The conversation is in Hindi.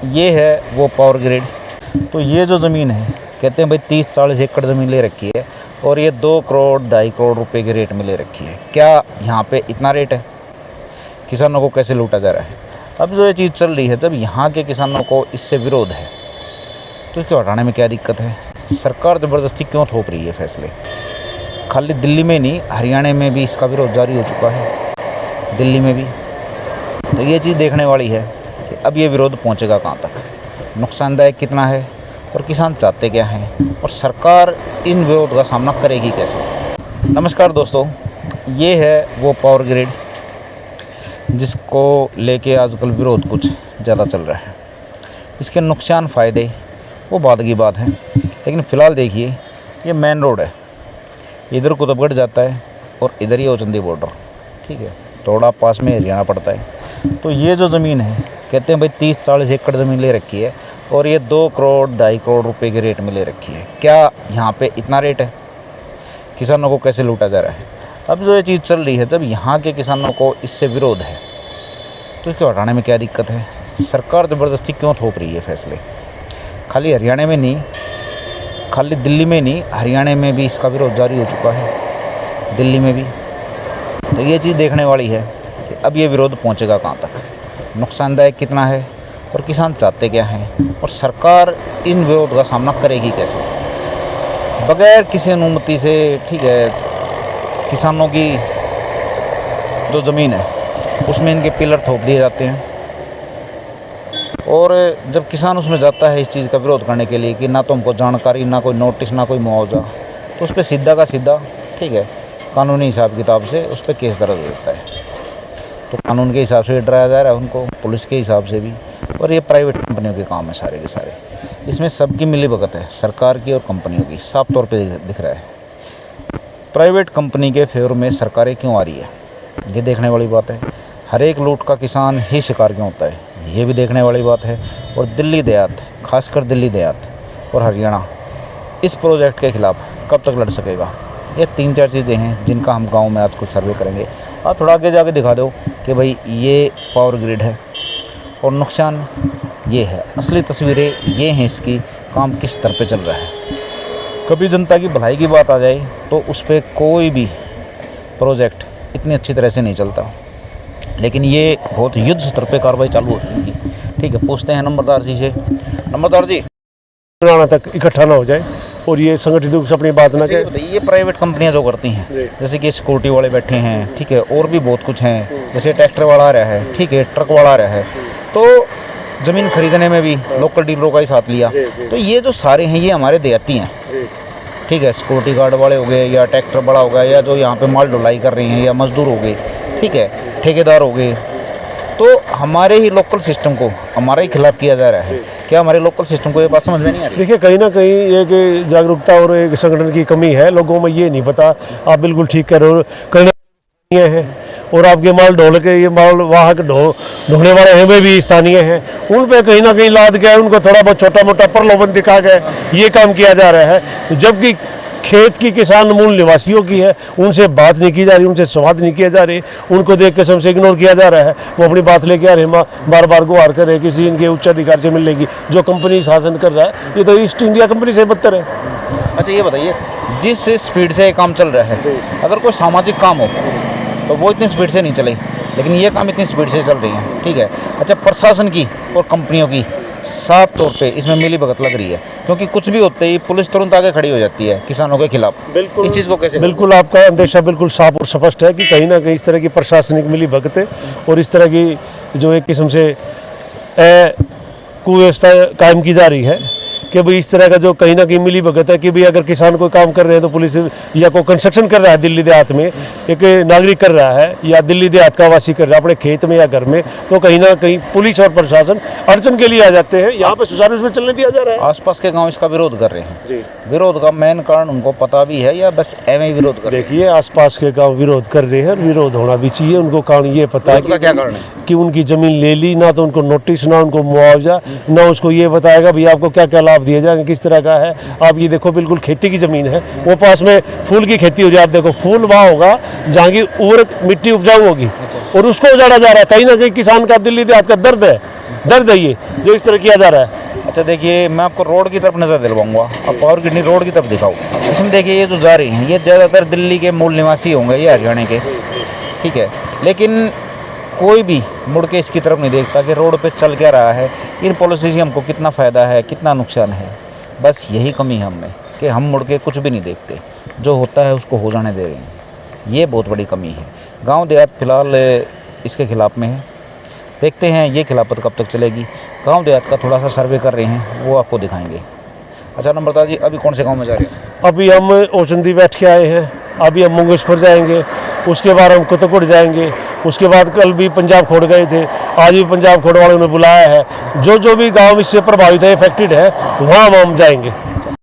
ये है वो पावर ग्रिड। तो ये जो ज़मीन है, कहते हैं भाई 30-40 एकड़ ज़मीन ले रखी है और ये 2 करोड़ 2.5 करोड़ रुपए के रेट में ले रखी है। क्या यहाँ पे इतना रेट है? किसानों को कैसे लूटा जा रहा है? अब जो ये चीज़ चल रही है, जब यहाँ के किसानों को इससे विरोध है तो इसको हटाने में क्या दिक्कत है? सरकार ज़बरदस्ती क्यों थोप रही है फैसले? खाली दिल्ली में नहीं, हरियाणा में भी इसका विरोध जारी हो चुका है, दिल्ली में भी। तो ये चीज़ देखने वाली है कि अब ये विरोध पहुंचेगा कहाँ तक, नुकसानदायक कितना है और किसान चाहते क्या हैं और सरकार इन विरोध का सामना करेगी कैसे। नमस्कार दोस्तों, ये है वो पावर ग्रिड जिसको लेके आजकल विरोध कुछ ज़्यादा चल रहा है। इसके नुकसान फ़ायदे वो बाद की बात है, लेकिन फ़िलहाल देखिए ये मेन रोड है, इधर कुतुबगढ़ जाता है और इधर ही औचंदी बॉर्डर, ठीक है, थोड़ा पास में हरियाणा पड़ता है। तो ये जो ज़मीन है, कहते हैं भाई 30-40 एकड़ ज़मीन ले रखी है और ये 2 करोड़ 2.5 करोड़ रुपए के रेट में ले रखी है। क्या यहाँ पे इतना रेट है? किसानों को कैसे लूटा जा रहा है? अब जो ये चीज़ चल रही है, जब यहाँ के किसानों को इससे विरोध है तो इसको हटाने में क्या दिक्कत है? सरकार ज़बरदस्ती क्यों थोप रही है फैसले? खाली हरियाणा में नहीं, खाली दिल्ली में नहीं, हरियाणा में भी इसका विरोध जारी हो चुका है, दिल्ली में भी। तो ये चीज़ देखने वाली है कि अब ये विरोध पहुंचेगा कहाँ तक, नुकसानदायक कितना है और किसान चाहते क्या हैं और सरकार इन विरोध का सामना करेगी कैसे। बगैर किसी अनुमति से, ठीक है, किसानों की जो ज़मीन है उसमें इनके पिलर थोप दिए जाते हैं और जब किसान उसमें जाता है इस चीज़ का विरोध करने के लिए कि ना तो हमको जानकारी, ना कोई नोटिस, ना कोई मुआवजा, तो उस पर सीधा का सीधा, ठीक है, कानूनी हिसाब किताब से उस पर केस दर्ज होता है। तो कानून के हिसाब से भी डराया जा रहा है उनको, पुलिस के हिसाब से भी। और ये प्राइवेट कंपनियों के काम है सारे के सारे, इसमें सबकी मिलीभगत है, सरकार की और कंपनियों की, साफ तौर पे दिख रहा है। प्राइवेट कंपनी के फेवर में सरकारें क्यों आ रही है, ये देखने वाली बात है। हर एक लूट का किसान ही शिकार क्यों होता है, ये भी देखने वाली बात है। और दिल्ली देहात, खासकर दिल्ली देहात और हरियाणा इस प्रोजेक्ट के खिलाफ कब तक लड़ सकेगा? ये 3-4 चीज़ें हैं जिनका हम गांव में आज कुछ सर्वे करेंगे। आप थोड़ा आगे जाके दिखा दो कि भाई ये पावर ग्रिड है और नुकसान ये है, असली तस्वीरें ये हैं इसकी, काम किस स्तर पे चल रहा है। कभी जनता की भलाई की बात आ जाए तो उस पर कोई भी प्रोजेक्ट इतनी अच्छी तरह से नहीं चलता, लेकिन ये बहुत युद्ध स्तर पे कार्रवाई चालू होगी। ठीक है, पूछते हैं नंबरदार जी से। नंबरदार जी, पुराना तक इकट्ठा ना हो जाए और ये संगठित रूप से अपनी बात ना कहे। ये प्राइवेट कंपनियां जो करती हैं, जैसे कि सिक्योरिटी वाले बैठे हैं, ठीक है, और भी बहुत कुछ हैं, जैसे ट्रैक्टर वाला आ रहा है, ठीक है, ट्रक वाला आ रहा है, तो ज़मीन खरीदने में भी लोकल डीलरों का ही साथ लिया। तो ये जो सारे हैं ये हमारे देहाती हैं, ठीक है, सिक्योरिटी गार्ड वाले हो गए या ट्रैक्टर बड़ा हो गया या जो यहाँ पे माल ढुलाई कर रहे हैं या मजदूर हो गए, ठीक है, ठेकेदार हो गए। तो हमारे ही लोकल सिस्टम को हमारे ही खिलाफ किया जा रहा है। क्या हमारे लोकल सिस्टम को ये बात समझ में नहीं आ रही? देखिए, कहीं ना कहीं एक जागरूकता और एक संगठन की कमी है, लोगों में ये नहीं पता। आप बिल्कुल ठीक कह रहे हो, कहीं है और आपके माल ढोल के ये माल वाहक ढोने वाले हैं वे भी स्थानीय हैं, उन पे कहीं ना कहीं लाद गए, उनको थोड़ा बहुत छोटा मोटा प्रलोभन दिखा गए, ये काम किया जा रहा है। जबकि खेत की किसान मूल निवासियों की है, उनसे बात नहीं की जा रही, उनसे संवाद नहीं किया जा रही, उनको देख के सबसे इग्नोर किया जा रहा है। वो अपनी बात लेके आ रहे हैं, बार बार गुहार कर रहे किसी इनके उच्च अधिकार से मिलेगी। जो कंपनी शासन कर रहा है ये तो ईस्ट इंडिया कंपनी से बदतर है। अच्छा ये बताइए, जिस स्पीड से ये काम चल रहा है, अगर कोई सामाजिक काम हो तो वो इतनी स्पीड से नहीं चले, लेकिन ये काम इतनी स्पीड से चल रही है, ठीक है। अच्छा, प्रशासन की और कंपनियों की साफ तौर पे इसमें मिलीभगत लग रही है, क्योंकि कुछ भी होते ही पुलिस तुरंत आगे खड़ी हो जाती है किसानों के खिलाफ। बिल्कुल, इस चीज़ को कैसे? बिल्कुल, आपका अंदेशा बिल्कुल साफ और स्पष्ट है कि कहीं ना कहीं इस तरह की प्रशासनिक मिलीभगत है और इस तरह की जो एक किस्म से कुव्यवस्था कायम की जा रही है कि भाई इस तरह का जो कहीं ना कहीं मिली भगत है कि भाई अगर किसान कोई काम कर रहे हैं तो पुलिस या कोई कंस्ट्रक्शन कर रहा है दिल्ली देहात में, एक नागरिक कर रहा है या दिल्ली देहात का वासी कर रहा है अपने खेत में या घर में, तो कहीं ना कहीं पुलिस और प्रशासन अड़चन के लिए आ जाते हैं। यहाँ पे सुचारू रूप से चलने दिया जा रहा है। आसपास के गाँव इसका विरोध कर रहे हैं जी। विरोध का मेन कारण उनको पता भी है या बस एवं ही विरोध कर? देखिए, आसपास के गाँव विरोध कर रहे हैं, विरोध होना भी चाहिए। उनको कारण ये पता है क्या कारण है कि उनकी जमीन ले ली, ना तो उनको नोटिस, ना उनको मुआवजा, ना उसको ये बताएगा भाई आपको क्या क्या लाभ दिए जाएंगे, किस तरह का है। आप ये देखो, बिल्कुल खेती की जमीन है, वो पास में फूल की खेती हो जाए, आप देखो फूल वहाँ होगा जहाँ की उर्वरक मिट्टी उपजाऊ होगी और उसको उजाड़ा जा रहा है। कहीं ना कहीं किसान का दिल्ली देहात का दर्द है, दर्द है ये जो इस तरह किया जा रहा है। अच्छा देखिए, मैं आपको रोड की तरफ नज़र दिलवाऊंगा। अब पावर ग्रिड रोड की तरफ दिखाओ। इसमें देखिए ये जो जा रही हैं ये ज़्यादातर दिल्ली के मूल निवासी होंगे, ये हरियाणा के, ठीक है। लेकिन कोई भी मुड़ के इसकी तरफ नहीं देखता कि रोड पे चल क्या रहा है, इन पॉलिसी से हमको कितना फ़ायदा है, कितना नुकसान है। बस यही कमी है हम में कि हम मुड़ के कुछ भी नहीं देखते, जो होता है उसको हो जाने दे रहे हैं। ये बहुत बड़ी कमी है। गांव देहात फ़िलहाल इसके खिलाफ़ में है। देखते हैं ये खिलाफत कब तक चलेगी। गांव देहात का थोड़ा सा सर्वे कर रहे हैं, वो आपको दिखाएंगे। अच्छा नम्रता जी, अभी कौन से गांव में जा रहे हैं? अभी हम ओचंदी बैठ के आए हैं, अभी हम मुंगेशपुर जाएंगे, उसके बाद हम कुतुकुड़ जाएंगे, उसके बाद कल भी पंजाब खोड़ गए थे, आज भी पंजाब खोड़ वालों ने बुलाया है। जो जो भी गांव इससे प्रभावित है, इफेक्टेड है, वहाँ हम जाएंगे।